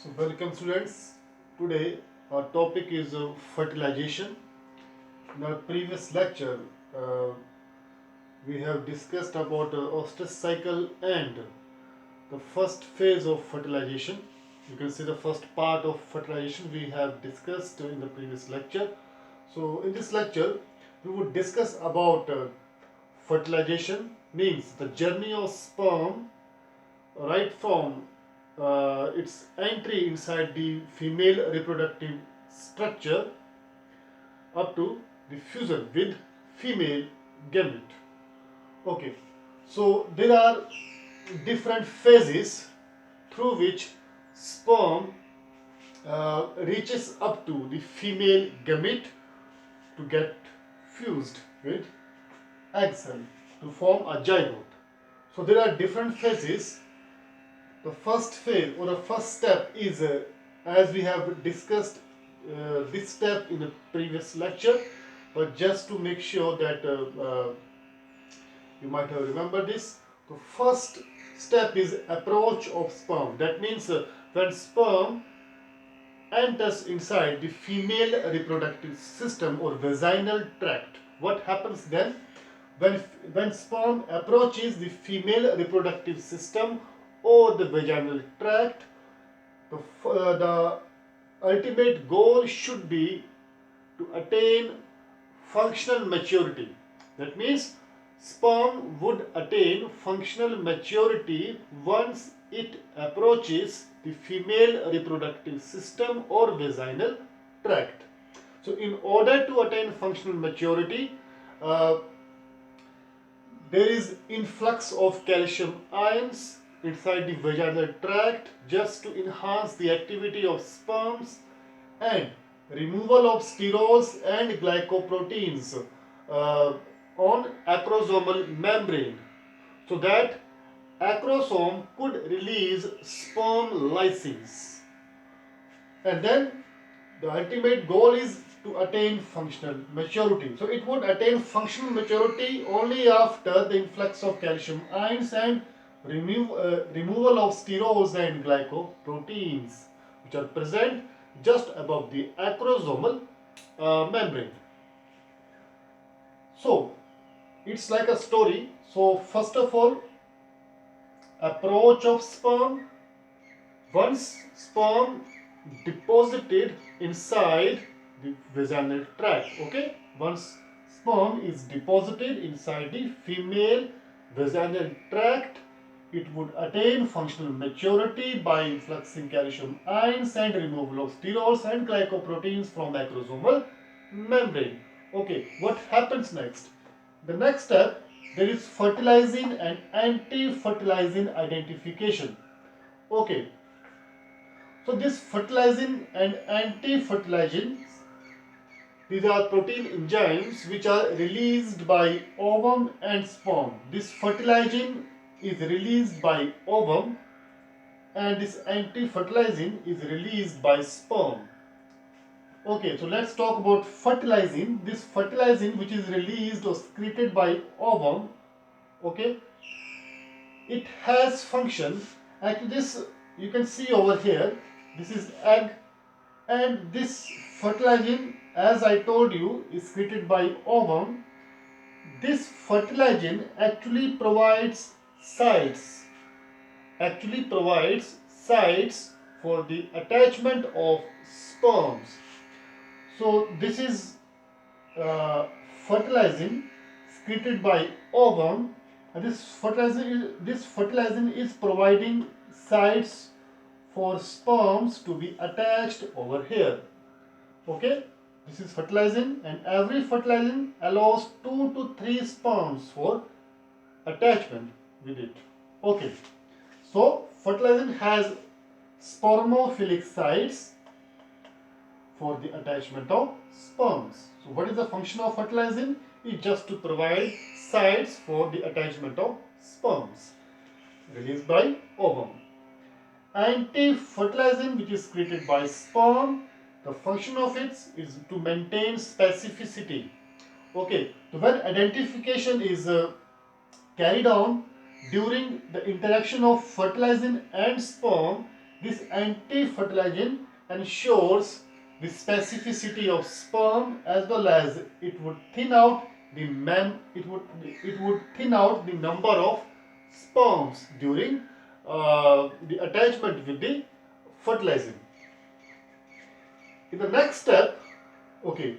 So welcome students. Today our topic is fertilization. In our previous lecture uh, we have discussed about ostrich cycle and the first phase of fertilization. You can see the first part of fertilization we have discussed in the previous lecture. So in this lecture we would discuss about fertilization means the journey of sperm right from its entry inside the female reproductive structure up to the fusion with female gamete. Okay, so there are different phases through which sperm reaches up to the female gamete to get fused with egg cell to form a zygote. So there are different phases. The first phase or the first step is as we have discussed this step in the previous lecture, but just to make sure that you might have remembered this. The first step is approach of sperm. That means when sperm enters inside the female reproductive system or vaginal tract, what happens then? When sperm approaches the female reproductive system or the vaginal tract, the ultimate goal should be to attain functional maturity. That means sperm would attain functional maturity once it approaches the female reproductive system or vaginal tract. So in order to attain functional maturity, uh, there is influx of calcium ions inside the vaginal tract just to enhance the activity of sperms, and removal of sterols and glycoproteins uh, on acrosomal membrane, so that acrosome could release sperm lysins, and then the ultimate goal is to attain functional maturity. So it would attain functional maturity only after the influx of calcium ions and removal of sterols and glycoproteins, which are present just above the acrosomal membrane. So it's like a story. So first of all, approach of sperm. Once sperm deposited inside the vaginal tract, okay, once sperm is deposited inside the female vaginal tract, it would attain functional maturity by influxing calcium ions and removal of sterols and glycoproteins from acrosomal membrane. Okay, what happens next? The next step, there is fertilizing and anti-fertilizing identification. Okay, so this fertilizing and anti-fertilizing, these are protein enzymes which are released by ovum and sperm. This fertilizing is released by ovum and this anti-fertilizing is released by sperm. Okay, so let's talk about fertilizing. This fertilizing which is released or secreted by ovum, okay, it has function. Actually this you can see over here, this is egg, and this fertilizing, as I told you, is secreted by ovum. This fertilizing actually provides sites, for the attachment of sperms. So this is fertilizing secreted by ovum, and this fertilizing is providing sites for sperms to be attached over here. Okay, this is fertilizing, and every fertilizing allows 2 to 3 sperms for attachment with it. Okay, so fertilizing has spermophilic sites for the attachment of sperms. So what is the function of fertilizing? It's just to provide sites for the attachment of sperms released by ovum. Anti-fertilizing, which is created by sperm, the function of it is to maintain specificity. Okay, so when identification is carried on during the interaction of fertilizing and sperm, This anti-fertilization ensures the specificity of sperm, as well as it would thin out it would thin out the number of sperms during the attachment with the fertilizing. In the next step, okay,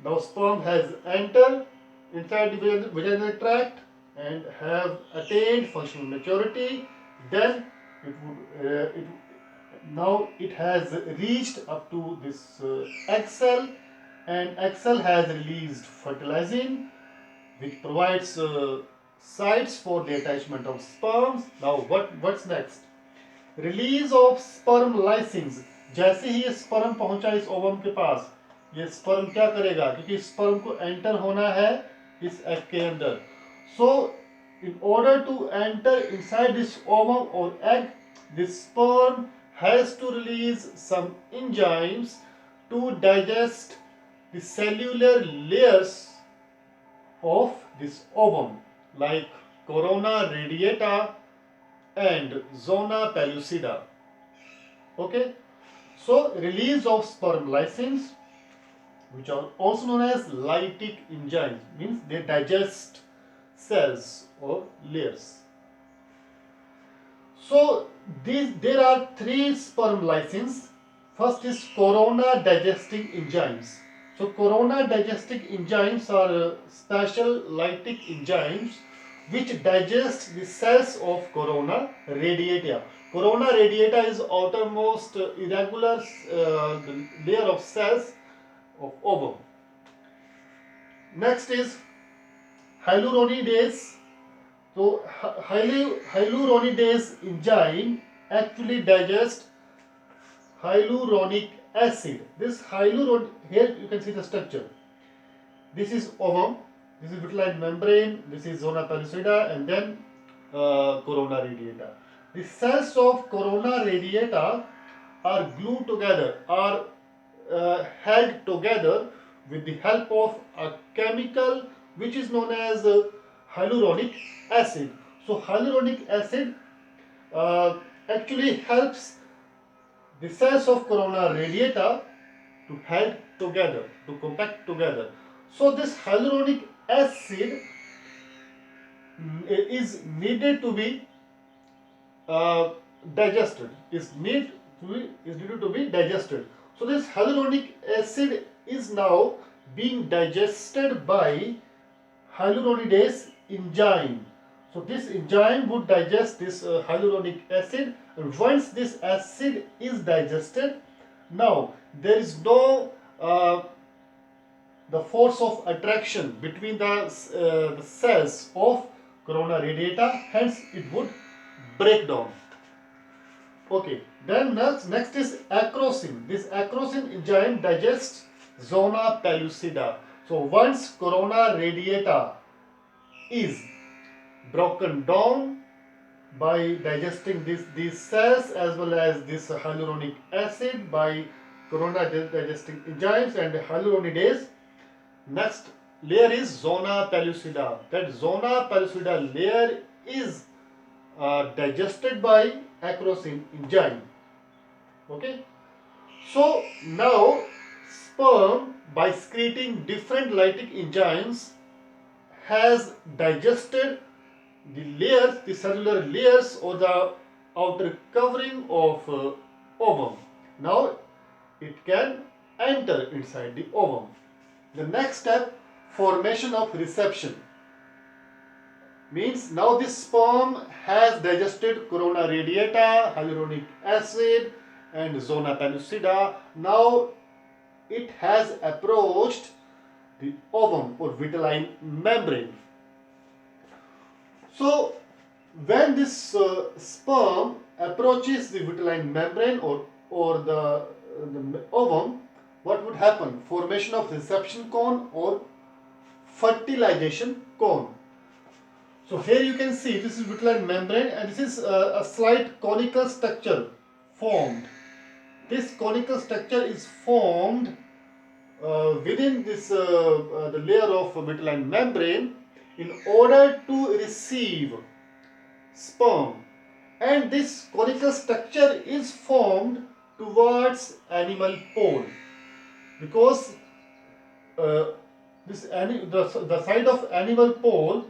now sperm has entered inside the vaginal tract and have attained functional maturity. Then it would now it has reached up to this egg cell, and egg cell has released fertilizing, which provides sites for the attachment of sperms. Now what's next? Release of sperm lysins. जैसे ही ये sperm पहुंचा इस ovum के पास, ये sperm क्या करेगा, क्योंकि स्पर्म को एंटर होना है इस एग के अंदर. So in order to enter inside this ovum और egg, this sperm has to release some enzymes to digest the cellular layers of this ovum, like corona radiata and zona pellucida. Okay, so release of sperm lysins, which are also known as lytic enzymes, means they digest cells or layers. So there are three sperm lysins. First is corona digesting enzymes. So corona digesting enzymes are special lytic enzymes which digest the cells of corona radiata. Corona radiata is outermost irregular layer of cells of ovum. Next is hyaluronidase. So hyaluronidase enzyme actually digests hyaluronic acid. This here you can see the structure. This is ovum. This is vitelline membrane, this is zona pellucida, and then corona radiata. The cells of corona radiata are glued together, are held together with the help of a chemical which is known as hyaluronic acid. So hyaluronic acid actually helps the cells of corona radiata to held together, to compact together. So this hyaluronic acid is needed to be digested. Is needed to be digested. So this hyaluronic acid is now being digested by hyaluronidase enzyme. So this enzyme would digest this hyaluronic acid, and once this acid is digested, now there is no the force of attraction between the cells of corona radiata, hence it would break down. Okay, then next is acrosin. This acrosin enzyme digests zona pellucida. So once corona radiata is broken down by digesting these cells as well as this hyaluronic acid by corona digesting enzymes and hyaluronidase, next layer is zona pellucida. That zona pellucida layer is digested by acrosin enzyme. Okay, so now sperm, by secreting different lytic enzymes, has digested the layers, the cellular layers or the outer covering of ovum. Now it can enter inside the ovum. The next step, formation of reception, means now this sperm has digested corona radiata, hyaluronic acid and zona pellucida. Now it has approached the ovum or vitelline membrane. So when this sperm approaches the vitelline membrane or the ovum, what would happen? Formation of reception cone or fertilization cone. So here you can see this is vitelline membrane, and this is a slight conical structure formed. This conical structure is formed within this the layer of vitelline membrane in order to receive sperm and this conical structure is formed towards animal pole, because the side of animal pole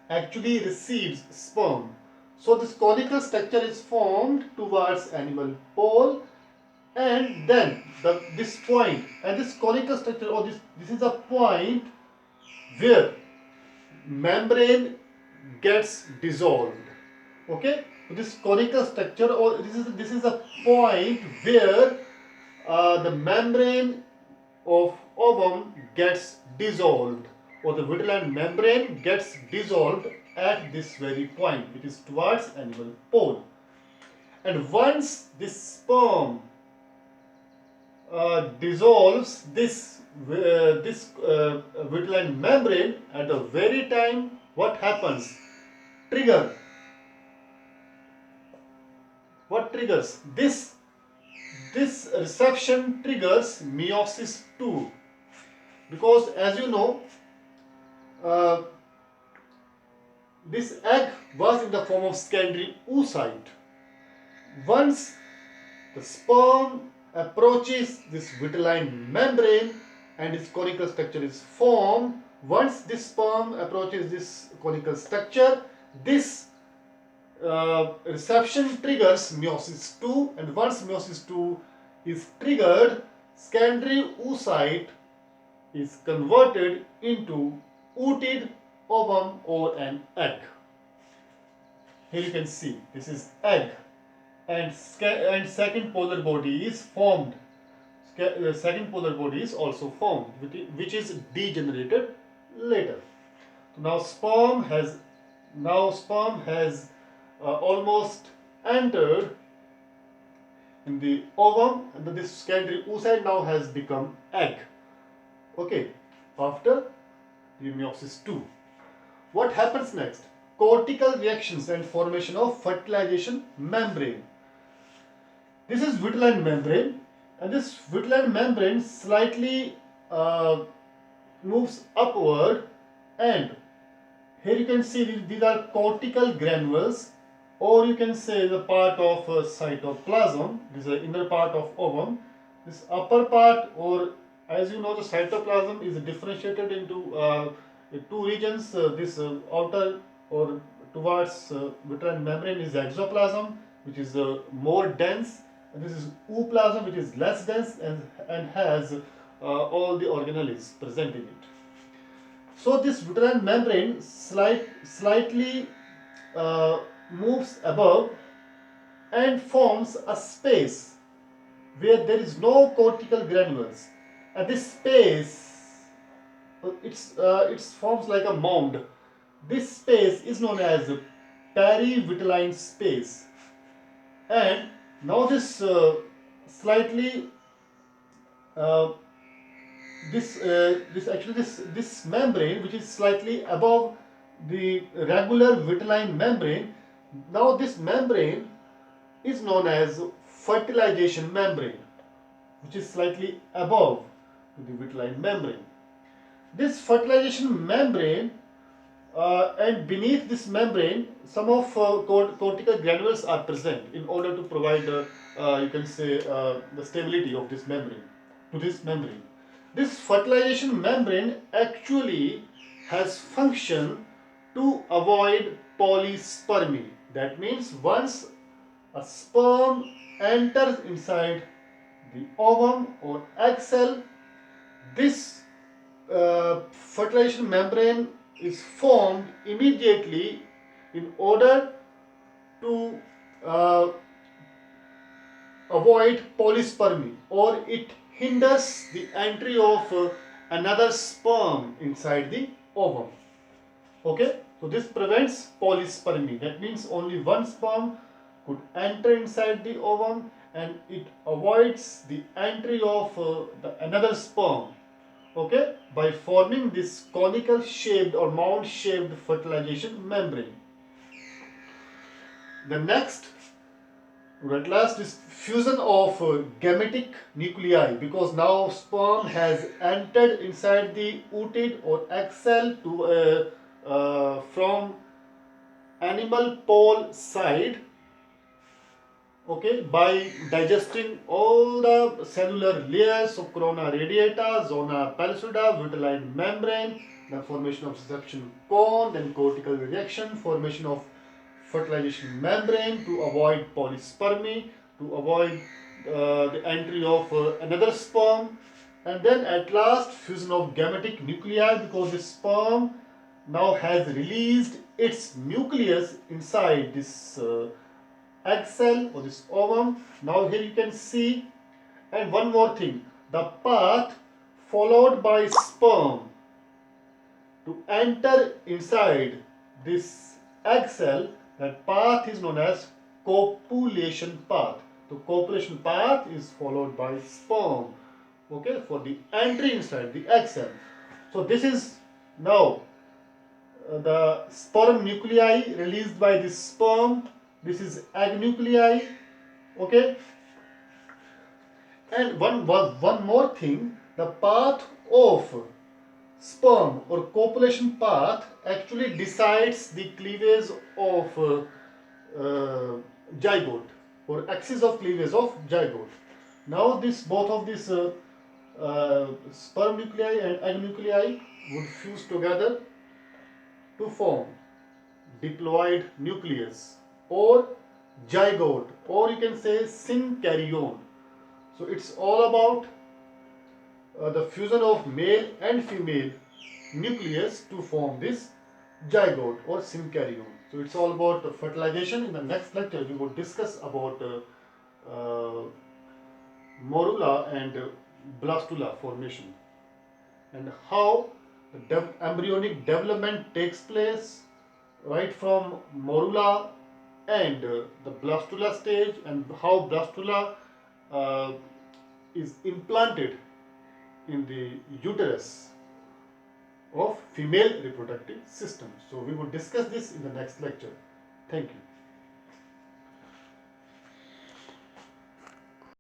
actually receives sperm. So this conical structure is formed towards animal pole, and then this point and this conical structure, or this is a point where membrane gets dissolved. Okay, so this conical structure, or this is a point where the membrane of ovum gets dissolved, or the vitelline membrane gets dissolved at this very point, which is towards animal pole. And once this sperm dissolves this vitelline membrane, at the very time, what happens? Trigger. What triggers this? This reception triggers meiosis 2, because as you know, uh, this egg was in the form of secondary oocyte. Once the sperm approaches this vitelline membrane and its conical structure is formed, once this sperm approaches this conical structure, this reception triggers meiosis 2, and once meiosis 2 is triggered, secondary oocyte is converted into ooted ovum or an egg. Here you can see this is egg, and second polar body is formed. Second polar body is also formed, which is degenerated later. So now sperm has almost entered in the ovum, and this secondary oocyte now has become egg. Okay, after the meiosis 2. What happens next? Cortical reactions and formation of fertilization membrane. This is vitelline membrane, and this vitelline membrane slightly moves upward, and here you can see these are cortical granules, or you can say the part of cytoplasm. This is the inner part of ovum. This upper part, or as you know, the cytoplasm is differentiated into two regions. This outer or towards vitelline membrane is exoplasm, which is more dense, and this is ooplasm, which is less dense and has all the organelles present in it. So this vitelline membrane slightly moves above and forms a space where there is no cortical granules, and this space it forms like a mound. This space is known as perivitelline space, and now this slightly this membrane, which is slightly above the regular vitelline membrane, now this membrane is known as fertilization membrane, which is slightly above the vitelline membrane. This fertilization membrane and beneath this membrane, some of cortical granules are present in order to provide you can say the stability of this membrane to this membrane. This fertilization membrane actually has function to avoid polyspermy. That means once a sperm enters inside the ovum or egg cell, this fertilization membrane is formed immediately in order to avoid polyspermy, or it hinders the entry of another sperm inside the ovum. Okay, so this prevents polyspermy. That means only one sperm could enter inside the ovum, and it avoids the entry of another sperm. Okay, by forming this conical shaped or mound shaped fertilization membrane. The next, at last, is fusion of gammatic nuclei, because now sperm has entered inside the ooted or egg cell to from animal pole side, okay, by digesting all the cellular layers of corona radiata, zona pellucida, vitelline membrane, the formation of reception cone, then cortical reaction, formation of fertilization membrane to avoid polyspermy, to avoid the entry of another sperm, and then at last fusion of gammatic nuclei, because the sperm now has released its nucleus inside this egg cell or this ovum. Now here you can see, and one more thing, the path followed by sperm to enter inside this egg cell, that path is known as copulation path. The copulation path is followed by sperm, okay, for the entry inside the egg cell. So this is now the sperm nuclei released by this sperm. This is egg nuclei, okay. And one more thing, the path of sperm or copulation path actually decides the cleavage of zygote, or axis of cleavage of zygote. Now this both of these sperm nuclei and egg nuclei would fuse together to form diploid nucleus or zygote, or you can say synkaryon. So it's all about the fusion of male and female nucleus to form this zygote or synkaryon. So it's all about fertilization. In the next lecture, we will discuss about morula and blastula formation, and how the embryonic development takes place right from morula and the blastula stage, and how blastula uh, is implanted in the uterus of female reproductive system. So we will discuss this in the next lecture. Thank you.